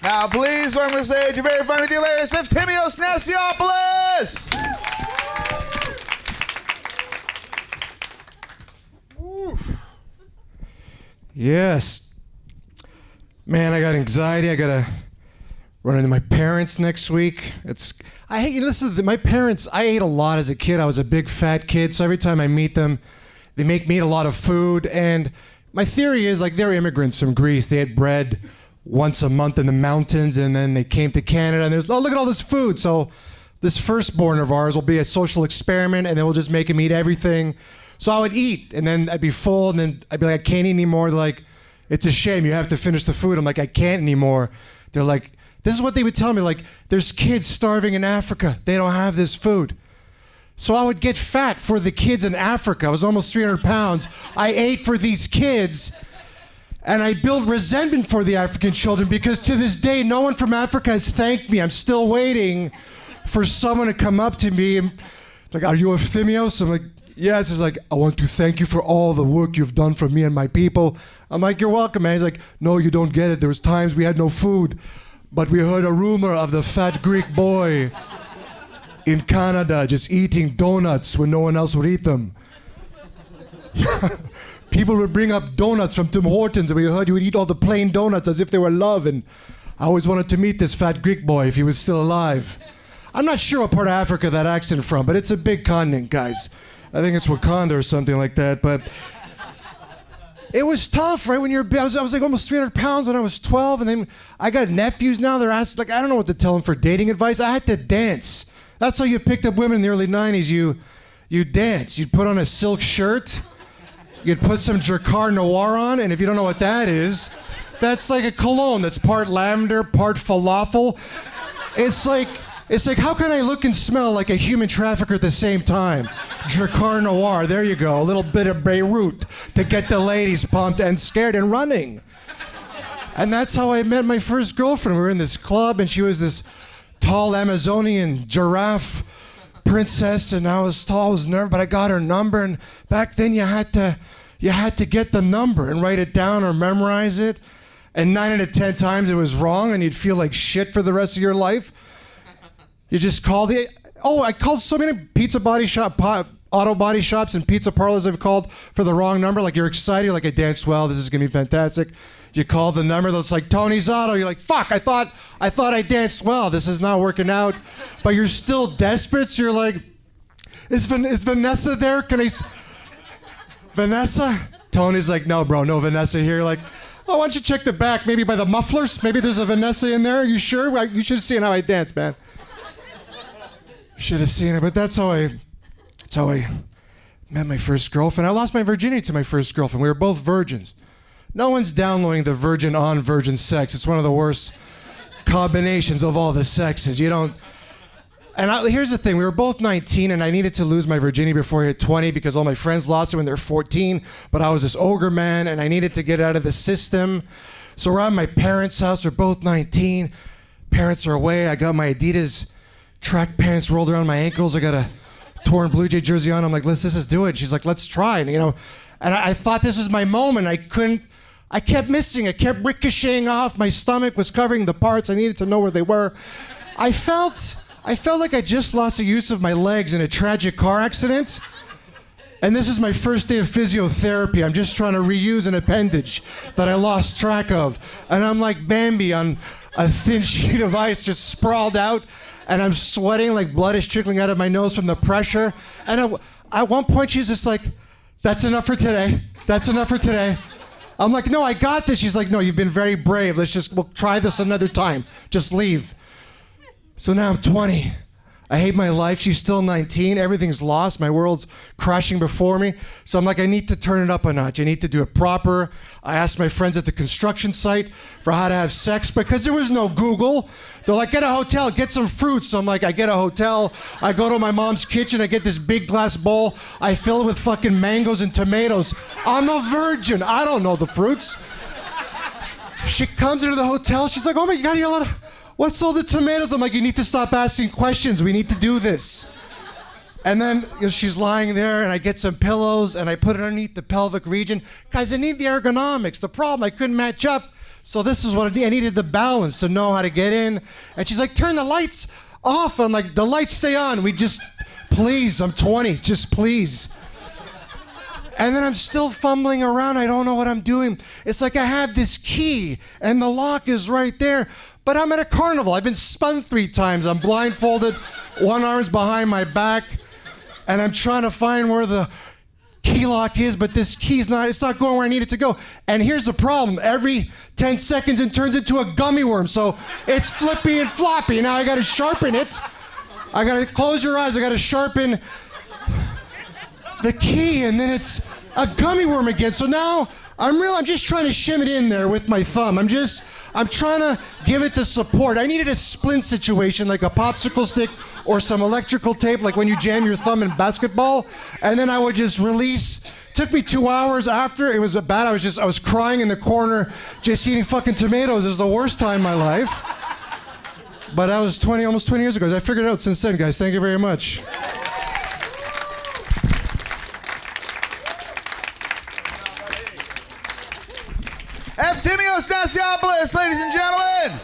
Now, please welcome to the stage your very funny, the hilarious Efthimios Nasiopoulos. Yes. Man, I got anxiety. I gotta run into my parents next week. My parents, I ate a lot as a kid. I was a big fat kid, so every time I meet them, they make me eat a lot of food. And my theory is, like, they're immigrants from Greece. They had bread once a month in the mountains, and then they came to Canada, and there's, oh, look at all this food. So this firstborn of ours will be a social experiment, and then we'll just make him eat everything. So I would eat, and then I'd be full, and then I'd be like, I can't eat anymore. They're like, it's a shame, you have to finish the food. I'm like, I can't anymore. They're like, this is what they would tell me, like, there's kids starving in Africa. They don't have this food. So I would get fat for the kids in Africa. I was almost 300 pounds. I ate for these kids, and I built resentment for the African children because to this day, no one from Africa has thanked me. I'm still waiting for someone to come up to me and like, are you Efthimios? I'm like, yes. He's like, I want to thank you for all the work you've done for me and my people. I'm like, you're welcome, man. He's like, no, you don't get it. There was times we had no food, but we heard a rumor of the fat Greek boy in Canada just eating donuts when no one else would eat them. People would bring up donuts from Tim Hortons, and we heard you would eat all the plain donuts as if they were love, and I always wanted to meet this fat Greek boy if he was still alive. I'm not sure what part of Africa that accent from, but it's a big continent, guys. I think it's Wakanda or something like that, but it was tough, right? When you're, I was like almost 300 pounds when I was 12, and then I got nephews now. They're asked, like, I don't know what to tell them for dating advice. I had to dance. That's how you picked up women in the early 90s. You dance. You'd put on a silk shirt. You'd put some Drakkar Noir on, and if you don't know what that is, that's like a cologne that's part lavender, part falafel. It's like, how can I look and smell like a human trafficker at the same time? Drakkar Noir, there you go. A little bit of Beirut to get the ladies pumped and scared and running. And that's how I met my first girlfriend. We were in this club, and she was this tall Amazonian giraffe princess, and I was tall, I was nervous, but I got her number, and back then you had to get the number and write it down or memorize it, and 9 out of 10 times it was wrong, and you'd feel like shit for the rest of your life. You just called I called so many pizza body shop, auto body shops and pizza parlors I've called for the wrong number. Like, you're excited, you're like, I danced well, this is gonna be fantastic. You call the number that's like Tony's Auto. You're like, fuck, I thought I danced well. This is not working out. But you're still desperate, so you're like, is Vanessa there? Vanessa? Tony's like, no, bro, no Vanessa here. You're like, oh, why don't you check the back, maybe by the mufflers? Maybe there's a Vanessa in there. Are you sure? You should have seen how I dance, man. Should have seen it, but that's how I met my first girlfriend. I lost my virginity to my first girlfriend. We were both virgins. No one's downloading the virgin on virgin sex. It's one of the worst combinations of all the sexes. You don't. And here's the thing. We were both 19, and I needed to lose my virginity before I hit 20 because all my friends lost it when they're 14. But I was this ogre man, and I needed to get out of the system. So we're at my parents' house. We're both 19. Parents are away. I got my Adidas track pants rolled around my ankles. I got a torn Blue Jay jersey on. I'm like, let's just do it. She's like, let's try. And, and I thought this was my moment. I kept missing. I kept ricocheting off. My stomach was covering the parts. I needed to know where they were. I felt like I just lost the use of my legs in a tragic car accident. And this is my first day of physiotherapy. I'm just trying to reuse an appendage that I lost track of. And I'm like Bambi on a thin sheet of ice, just sprawled out. And I'm sweating, like blood is trickling out of my nose from the pressure. And at one point, she's just like, that's enough for today. That's enough for today. I'm like, no, I got this. She's like, no, you've been very brave. We'll try this another time. Just leave. So now I'm 20. I hate my life. She's still 19. Everything's lost. My world's crashing before me. So I'm like, I need to turn it up a notch. I need to do it proper. I asked my friends at the construction site for how to have sex because there was no Google. They're like, get a hotel, get some fruits. So I'm like, I get a hotel. I go to my mom's kitchen. I get this big glass bowl. I fill it with fucking mangoes and tomatoes. I'm a virgin. I don't know the fruits. She comes into the hotel. She's like, oh my God, you got a lot of... What's all the tomatoes? I'm like, you need to stop asking questions. We need to do this. And then she's lying there, and I get some pillows, and I put it underneath the pelvic region. Guys, I need the ergonomics. The problem, I couldn't match up. So this is what I needed, the balance to know how to get in. And she's like, turn the lights off. I'm like, the lights stay on. Please, I'm 20, just please. And then I'm still fumbling around. I don't know what I'm doing. It's like I have this key and the lock is right there, but I'm at a carnival. I've been spun 3 times. I'm blindfolded, one arm's behind my back, and I'm trying to find where the key lock is, but this key's it's not going where I need it to go. And here's the problem. Every 10 seconds it turns into a gummy worm, so it's flippy and floppy. Now I gotta sharpen it. I gotta close your eyes, I gotta sharpen the key, and then it's a gummy worm again. So now I'm just trying to shim it in there with my thumb. I'm trying to give it the support. I needed a splint situation, like a popsicle stick or some electrical tape, like when you jam your thumb in basketball, and then I would just release. Took me 2 hours after. It was bad. I was crying in the corner, just eating fucking tomatoes. It was the worst time in my life. But that was almost 20 years ago. I figured it out since then, guys. Thank you very much. Efthimios Nasiopoulos, ladies and gentlemen.